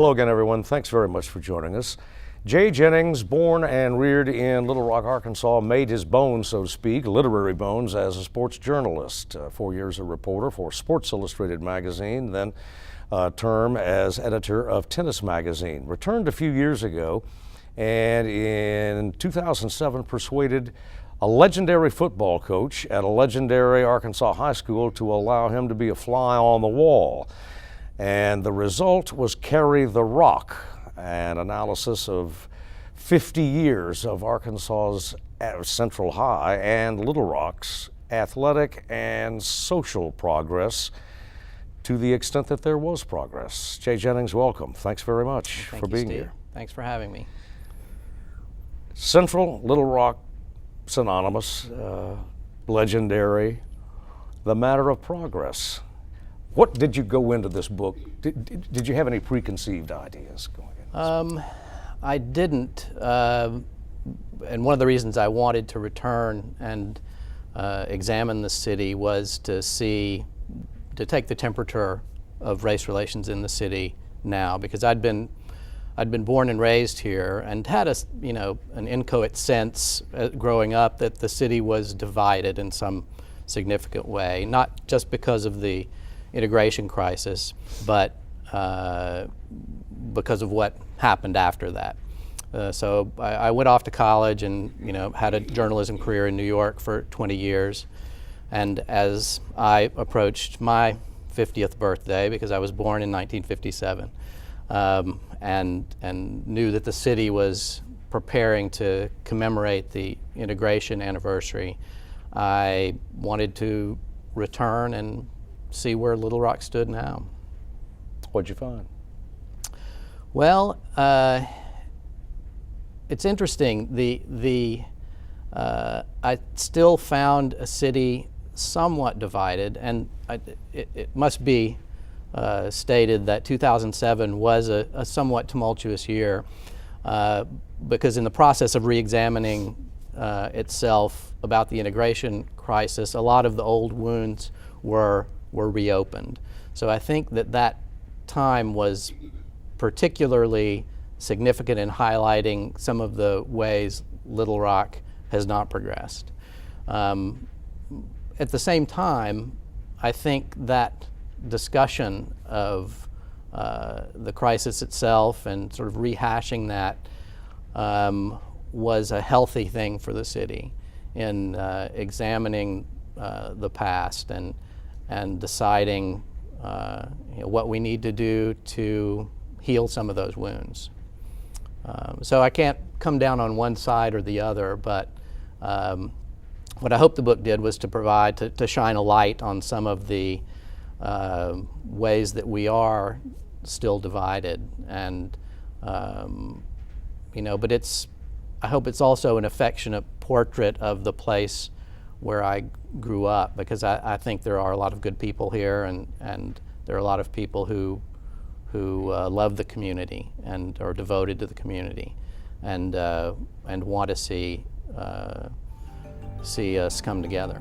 Hello again, everyone. Thanks very much for joining us. Jay Jennings, born and reared in Little Rock, Arkansas, made his bones, so to speak, literary bones, as a sports journalist. 4 years a reporter for Sports Illustrated magazine, then a term as editor of Tennis magazine. Returned a few years ago, and in 2007 persuaded a legendary football coach at a legendary Arkansas high school to allow him to be a fly on the wall. And the result was Carry the Rock, an analysis of 50 years of Arkansas's Central High and Little Rock's athletic and social progress, to the extent that there was progress. Jay Jennings, welcome. Thanks very much for being here. Thanks for having me. Central, Little Rock, synonymous, legendary, the matter of progress. What did you go into this book? Did you have any preconceived ideas going in? I didn't, and one of the reasons I wanted to return and examine the city was to take the temperature of race relations in the city now, because I'd been born and raised here and had an inchoate sense growing up that the city was divided in some significant way, not just because of the integration crisis, but because of what happened after that. So I went off to college and had a journalism career in New York for 20 years. And as I approached my 50th birthday, because I was born in 1957, and knew that the city was preparing to commemorate the integration anniversary, I wanted to return and see where Little Rock stood now. What'd you find? Well, it's interesting. I still found a city somewhat divided, and it must be stated that 2007 was a somewhat tumultuous year, because in the process of re-examining itself about the integration crisis, a lot of the old wounds were reopened. So I think that time was particularly significant in highlighting some of the ways Little Rock has not progressed. At the same time, I think that discussion of the crisis itself and sort of rehashing that was a healthy thing for the city in examining the past and deciding what we need to do to heal some of those wounds. So I can't come down on one side or the other, but what I hope the book did was to provide, to shine a light on some of the ways that we are still divided, and but I hope it's also an affectionate portrait of the place where I grew up, because I think there are a lot of good people here, and there are a lot of people who love the community and are devoted to the community, and want to see us come together.